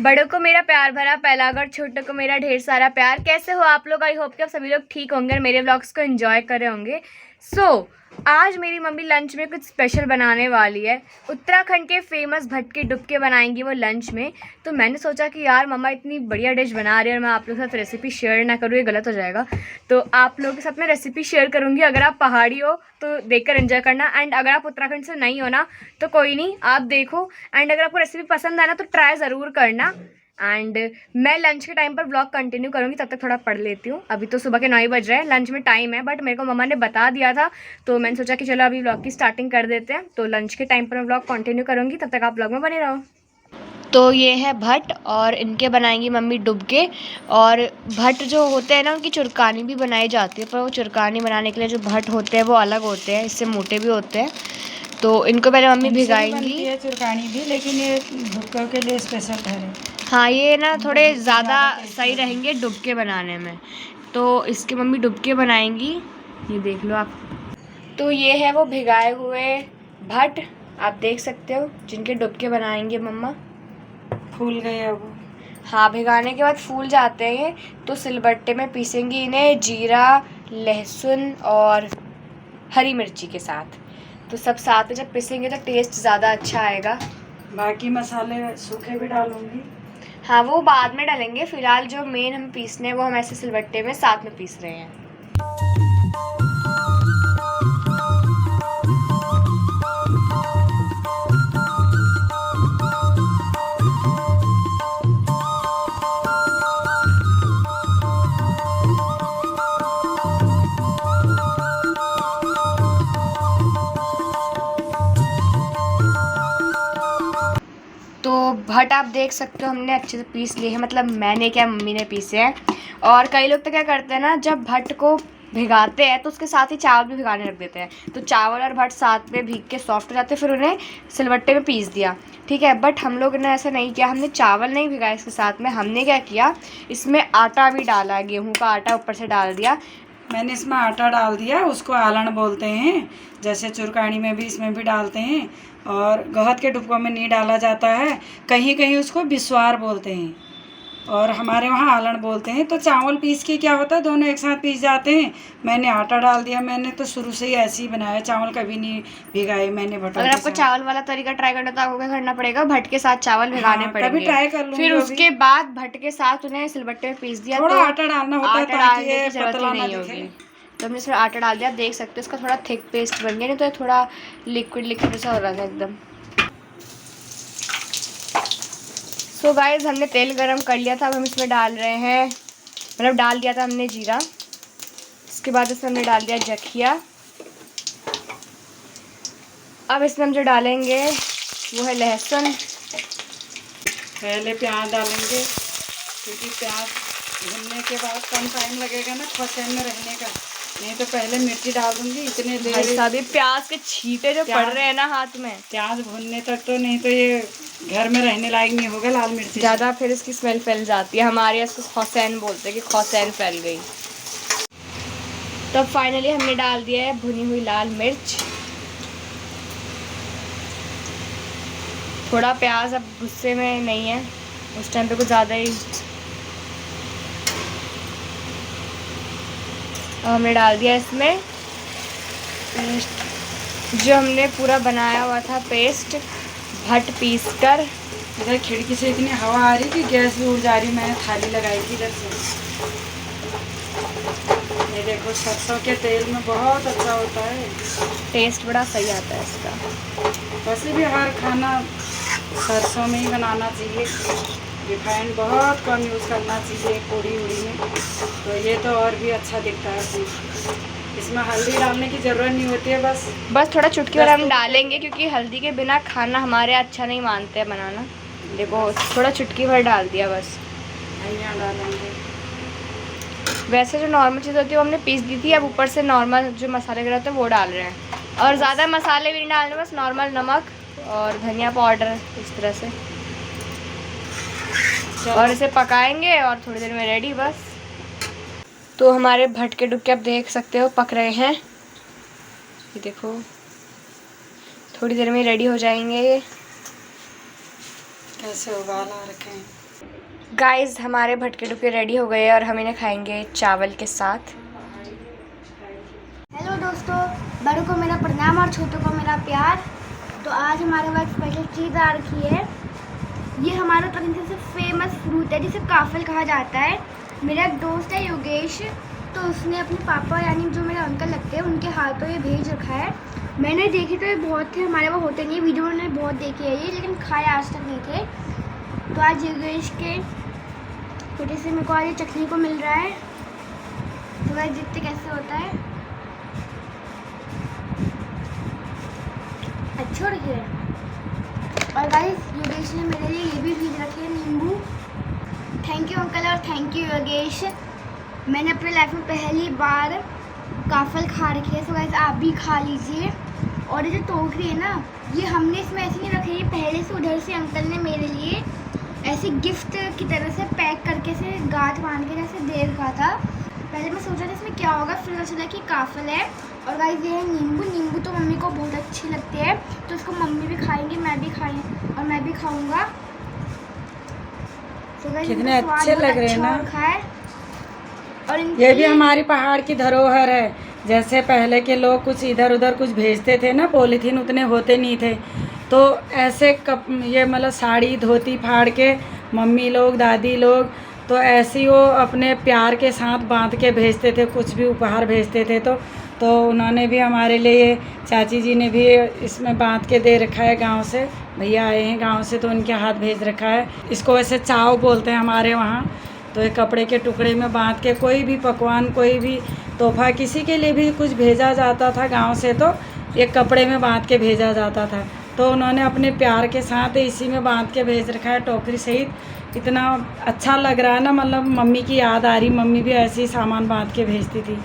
बड़ों को मेरा प्यार भरा पहला अगर छोटों को मेरा ढेर सारा प्यार। कैसे हो आप लोग? आई होप कि आप सभी लोग ठीक होंगे और मेरे व्लॉग्स को एंजॉय कर रहे होंगे। आज मेरी मम्मी लंच में कुछ स्पेशल बनाने वाली है। उत्तराखंड के फेमस भटके डुबके बनाएंगी वो लंच में। तो मैंने सोचा कि यार मम्मा इतनी बढ़िया डिश बना रही है और मैं आप लोगों के साथ रेसिपी शेयर ना करूँ, ये गलत हो जाएगा। तो आप लोगों के साथ मैं रेसिपी शेयर करूँगी। अगर आप पहाड़ी हो तो देखकर एंजॉय करना, एंड अगर आप उत्तराखंड से नहीं हो ना तो कोई नहीं, आप देखो। एंड अगर आपको रेसिपी पसंद आए ना तो ट्राई ज़रूर करना। एंड मैं लंच के टाइम पर ब्लॉग कंटिन्यू करूँगी, तब तक थोड़ा पढ़ लेती हूँ। अभी तो सुबह के 9 ही बज रहे हैं, लंच में टाइम है, बट मेरे को मम्मा ने बता दिया था तो मैंने सोचा कि चलो अभी ब्लॉग की स्टार्टिंग कर देते हैं। तो लंच के टाइम पर मैं ब्लॉग कंटिन्यू करूँगी, तब तक आप ब्लॉग में बने रहो। तो ये है भट्ट और इनके बनाएंगी मम्मी डुबके। और भट्ट जो होते हैं ना उनकी चुरकानी भी बनाई जाती है, पर वो चुरकानी बनाने के लिए जो भट्ट होते हैं वो अलग होते हैं, इससे मोटे भी होते हैं। तो इनको पहले मम्मी भिगाएंगी। चुरकानी भी, लेकिन ये डुबकों के लिए स्पेशल है। हाँ, ये ना थोड़े ज़्यादा सही रहेंगे डुबके बनाने में, तो इसके मम्मी डुबके बनाएंगी। ये देख लो आप। तो ये है वो भिगाए हुए भट्ट, आप देख सकते हो, जिनके डुबके बनाएंगे मम्मा। फूल गए अब। हाँ, भिगाने के बाद फूल जाते हैं तो सिलबट्टे में पीसेंगी इन्हें जीरा, लहसुन और हरी मिर्ची के साथ। तो सब साथ में जब पीसेंगे तो टेस्ट ज़्यादा अच्छा आएगा। बाकी मसाले सूखे भी डालूंगी। हाँ, वो बाद में डालेंगे। फिलहाल जो मेन हम पीसने हैं वो हम ऐसे सिलबट्टे में साथ में पीस रहे हैं। तो भट्ट आप देख सकते हो हमने अच्छे से पीस लिए हैं, मतलब मैंने क्या, मम्मी ने पीसे हैं। और कई लोग तो क्या करते हैं ना, जब भट्ट को भिगाते हैं तो उसके साथ ही चावल भी भिगाने रख देते हैं, तो चावल और भट्ट साथ में भीग के सॉफ्ट हो जाते हैं, फिर उन्हें सिलबट्टे में पीस दिया। ठीक है, बट हम लोग ने ऐसा नहीं किया, हमने चावल नहीं भिगाया इसके साथ में। हमने क्या किया, इसमें आटा भी डाला, गेहूँ का आटा ऊपर से डाल दिया। मैंने इसमें आटा डाल दिया, उसको आलन बोलते हैं, जैसे चुरकानी में भी इसमें भी डालते हैं। और गहत के डुबकों में नहीं डाला जाता है, कहीं कहीं उसको बिस्वार बोलते हैं और हमारे वहाँ आलन बोलते हैं। तो चावल पीस के क्या होता है, दोनों एक साथ पीस जाते हैं। मैंने आटा डाल दिया। मैंने तो शुरू से ही ऐसे ही बनाया, चावल कभी नहीं भिगाए मैंने भट्ट। अगर आपको चावल वाला तरीका ट्राई करना तो आपको क्या करना पड़ेगा, भट्ट के साथ चावल भिगाने पड़ेंगे। कभी ट्राई कर लूंगी। फिर उसके बाद भट्ट के साथ उन्हें सिलबट्टे में पीस दिया। थोड़ा तो आटा डालना होता है ताकि ये पतला ना दिखे। तो हमने इसमें आटा डाल दिया, देख सकते हो इसका थोड़ा थिक पेस्ट बन गया, नहीं तो ये थोड़ा लिक्विड लिक्विड सा हो रहा था एकदम। सो गाइस, हमने तेल गरम कर लिया था, अब हम इसमें डाल रहे हैं, मतलब डाल दिया था हमने जीरा। इसके बाद इसमें हमने डाल दिया जखिया। अब इसमें हम जो डालेंगे वो है लहसुन। पहले प्याज डालेंगे, क्योंकि प्याज भुनने के बाद कम टाइम लगेगा ना फसेन में रहने का, नहीं तो पहले मिर्ची डाल दूंगी। इतने देर प्याज के छींटे जो पड़ रहे हैं ना हाथ में, प्याज भुनने तक तो, नहीं तो ये घर में रहने लायक नहीं होगा लाल मिर्ची ज़्यादा, फिर इसकी स्मेल फैल जाती है। हमारे यहाँ इसको खौसैन बोलते हैं कि खौसैन फैल गई। तो फाइनली हमने डाल दिया है भुनी हुई लाल मिर्च। थोड़ा प्याज अब गुस्से में नहीं है, उस टाइम पे कुछ ज़्यादा ही। और हमने डाल दिया इसमें पेस्ट, जो हमने पूरा बनाया हुआ था पेस्ट, भट्ट पीस कर। इधर खिड़की से इतनी हवा आ रही कि गैस भी उड़ जा रही। मैंने थाली लगाई थी इधर से। ये देखो, सरसों के तेल में बहुत अच्छा होता है, टेस्ट बड़ा सही आता है इसका। वैसे भी हर खाना सरसों में ही बनाना चाहिए, रिफाइंड बहुत कम यूज़ करना चाहिए पूड़ी उड़ी में, तो ये तो और भी अच्छा दिखता है। इसमें हल्दी डालने की ज़रूरत नहीं होती है, बस थोड़ा चुटकी वाला हम डालेंगे, क्योंकि हल्दी के बिना खाना हमारे अच्छा नहीं मानते हैं बनाना। देखो, थोड़ा चुटकी भर डाल दिया बस। धनिया डालेंगे। वैसे जो नॉर्मल चीज़ होती है वो हमने पीस दी थी, अब ऊपर से नॉर्मल जो मसाले वगैरह होते हैं वो डाल रहे हैं। और ज़्यादा मसाले भी नहीं डालने, बस नॉर्मल नमक और धनिया पाउडर, इस तरह से। और इसे पकाएंगे और थोड़ी देर में रेडी बस। तो हमारे भट्ट के डुबके आप देख सकते हो पक रहे हैं, ये देखो, थोड़ी देर में रेडी हो जाएंगे। ये कैसे उबाल आ रखे हैं। गाइस हमारे भटके डुके रेडी हो गए और हम इन्हें खाएंगे चावल के साथ। हेलो दोस्तों, बड़ों को मेरा प्रणाम और छोटों को मेरा प्यार। तो आज हमारे पास स्पेशल चीज़ आ रखी है। ये हमारा उत्तराखंड से फेमस फ्रूट है जिसे काफल कहा जाता है। मेरा एक दोस्त है योगेश, तो उसने अपने पापा यानी जो मेरे अंकल लगते हैं उनके हाथों ये भेज रखा है। मैंने देखे तो ये बहुत थे, हमारे वहाँ होते नहीं, वीडियो मैंने बहुत देखी है ये, लेकिन खाए आज तक नहीं थे। तो आज योगेश के बेटे से मेरे को आज ये चटनी को मिल रहा है। तो गाइस देखते कैसे होता है। अच्छे हो रखे हैं। और गाइस योगेश ने मेरे लिए ये भी भेज रखे हैं नींबू। थैंक यू अंकल और थैंक यू योगेश। मैंने अपने लाइफ में पहली बार काफल खा रखी है। सो गाइस आप भी खा लीजिए। और ये जो टोकरी है ना, ये हमने इसमें ऐसे नहीं रखी है, पहले से उधर से अंकल ने मेरे लिए ऐसे गिफ्ट की तरह से पैक करके से गांठ बांध के जैसे दे रखा था। पहले मैं सोचा था इसमें क्या होगा, फिर पता चला कि काफल है। और गाइस ये है नींबू। नींबू तो मम्मी को बहुत अच्छे लगते हैं, तो इसको मम्मी भी खाएंगे, मैं भी और मैं भी खाऊंगा। तो गाइस कितने अच्छे लग रहे हैं ना। और ये भी हमारी पहाड़ की धरोहर है। जैसे पहले के लोग कुछ इधर उधर कुछ भेजते थे ना, पॉलीथीन उतने होते नहीं थे, तो ऐसे ये मतलब साड़ी धोती फाड़ के मम्मी लोग दादी लोग तो ऐसे ही वो अपने प्यार के साथ बांध के भेजते थे, कुछ भी उपहार भेजते थे। तो उन्होंने भी हमारे लिए, चाची जी ने भी इसमें बांध के दे रखा है। गांव से भैया आए हैं गांव से, तो उनके हाथ भेज रखा है। इसको वैसे चाव बोलते हैं हमारे वहाँ। तो एक कपड़े के टुकड़े में बांध के कोई भी पकवान, कोई भी तोहफा, किसी के लिए भी कुछ भेजा जाता था गांव से, तो एक कपड़े में बांध के भेजा जाता था। तो उन्होंने अपने प्यार के साथ इसी में बांध के भेज रखा है, टोकरी सहित। इतना अच्छा लग रहा है ना, मतलब मम्मी की याद आ रही। मम्मी भी ऐसे ही सामान बांध के भेजती थी।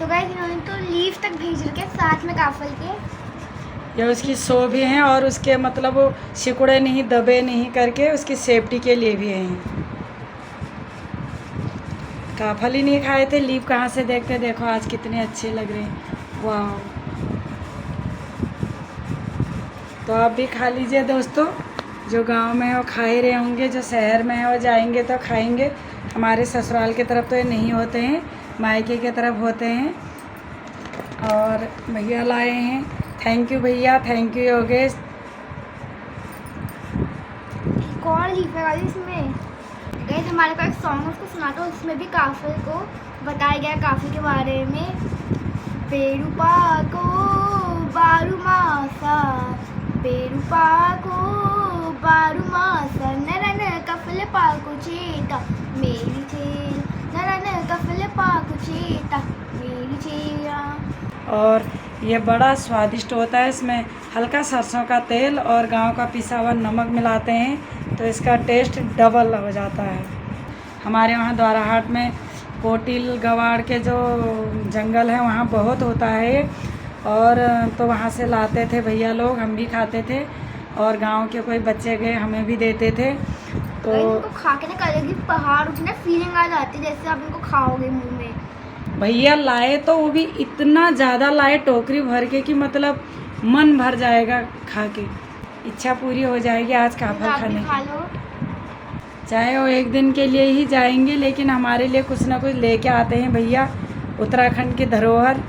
तो गाइस इन्होंने तो लीव तक भेज रखे साथ में काफल के। ये उसकी सो भी हैं और उसके मतलब वो सिकुड़े नहीं, दबे नहीं करके उसकी सेफ्टी के लिए भी हैं। काफल ही नहीं खाए थे, लीव कहाँ से देखते। देखो आज कितने अच्छे लग रहे हैं, वाह। तो आप भी खा लीजिए दोस्तों। जो गांव में है वो खा ही रहे होंगे, जो शहर में है वो जाएंगे तो खाएंगे। हमारे ससुराल की तरफ तो ये नहीं होते हैं, मायके की तरफ होते हैं। और भैया लाए हैं, थैंक यू भैया, थैंक यू योगेश। कौन लिखा है इसमें? गाइस हमारे पास सॉन्ग उसको सुना, तो उसमें भी काफल को बताया गया, काफल के बारे में। पेरुपा को बारू मासा, पेरुपा को बारू मासा, नरन कफल पाको चेता मेरी चेल, नरन कफल पाको चेता मेरी चेला। और ये बड़ा स्वादिष्ट होता है। इसमें हल्का सरसों का तेल और गांव का पिसा हुआ नमक मिलाते हैं, तो इसका टेस्ट डबल हो जाता है। हमारे वहाँ द्वाराहाट में कोटिल गवाड़ के जो जंगल है वहाँ बहुत होता है, और तो वहाँ से लाते थे भैया लोग, हम भी खाते थे। और गांव के कोई बच्चे गए हमें भी देते थे। तो इनको खा के ना कल पहाड़ उठने फीलिंग आ जाती है, जैसे आप इनको खाओगे मुंह में। भैया लाए तो वो भी इतना ज़्यादा लाए, टोकरी भर के, कि मतलब मन भर जाएगा खा के, इच्छा पूरी हो जाएगी आज काफल खाने खा की। लो। चाहे वो एक दिन के लिए ही जाएंगे, लेकिन हमारे लिए कुछ ना कुछ लेके आते हैं भैया, उत्तराखंड की धरोहर।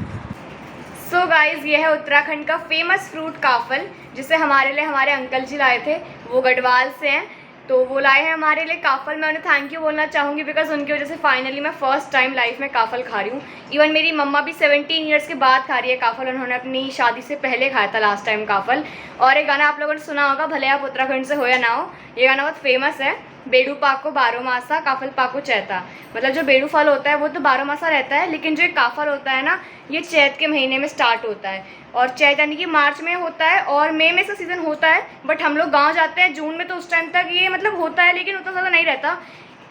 सो गाइज ये है उत्तराखंड का फेमस फ्रूट काफल, जिसे हमारे लिए हमारे अंकल जी लाए थे। वो गढ़वाल से हैं, तो वो लाए हैं हमारे लिए काफल। मैं उन्हें थैंक यू बोलना चाहूँगी, बिकॉज उनकी वजह से फाइनली मैं फर्स्ट टाइम लाइफ में काफल खा रही हूँ। इवन मेरी मम्मा भी 17 ईयर्स के बाद खा रही है काफल। उन्होंने अपनी शादी से पहले खाया था लास्ट टाइम काफल। और एक गाना आप लोगों ने सुना होगा, भले आप उत्तराखंड से हो या ना हो, ये गाना बहुत फेमस है। बेड़ू पाको बारो मासा, काफल पाको चैता। मतलब जो बेड़ू फल होता है वो तो 12 मासा रहता है, लेकिन जो एक काफल होता है ना, ये चैत के महीने में स्टार्ट होता है। और चैत यानी कि मार्च में होता है, और मई में इसका सीज़न होता है। बट हम लोग गांव जाते हैं जून में, तो उस टाइम तक ये मतलब होता है, लेकिन उतना ज़्यादा नहीं रहता,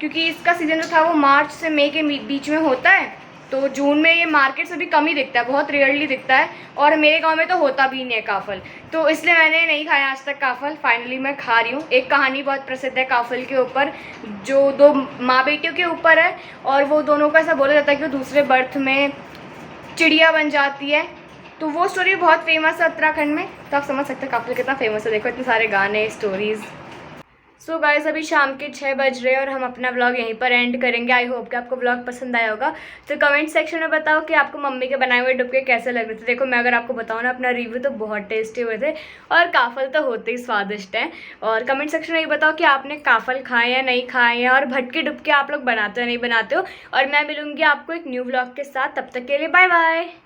क्योंकि इसका सीज़न जो था वो मार्च से मई के बीच में होता है। तो जून में ये मार्केट से भी कम ही दिखता है, बहुत रेयरली दिखता है। और मेरे गांव में तो होता भी नहीं है काफल, तो इसलिए मैंने नहीं खाया आज तक काफल। फाइनली मैं खा रही हूँ। एक कहानी बहुत प्रसिद्ध है काफल के ऊपर, जो दो माँ बेटियों के ऊपर है, और वो दोनों को ऐसा बोला जाता है कि वो दूसरे बर्थ में चिड़िया बन जाती है। तो वो स्टोरी बहुत फेमस है उत्तराखंड में, तो आप समझ सकते हैं काफल कितना फेमस है। देखो इतने सारे गाने, स्टोरीज़। सो गाइस अभी शाम के 6 बज रहे हैं और हम अपना व्लॉग यहीं पर एंड करेंगे। आई होप कि आपको व्लॉग पसंद आया होगा। तो कमेंट सेक्शन में बताओ कि आपको मम्मी के बनाए हुए डुबके कैसे लग रहे थे। देखो मैं अगर आपको बताऊँ ना अपना रिव्यू, तो बहुत टेस्टी हुए थे और काफ़ल तो होते ही स्वादिष्ट हैं। और कमेंट सेक्शन में ये बताओ कि आपने काफ़ल खाए या नहीं खाए हैं, और भटके डुबके आप लोग बनाते हो नहीं बनाते हो। और मैं मिलूँगी आपको एक न्यू व्लॉग के साथ, तब तक के लिए बाय बाय।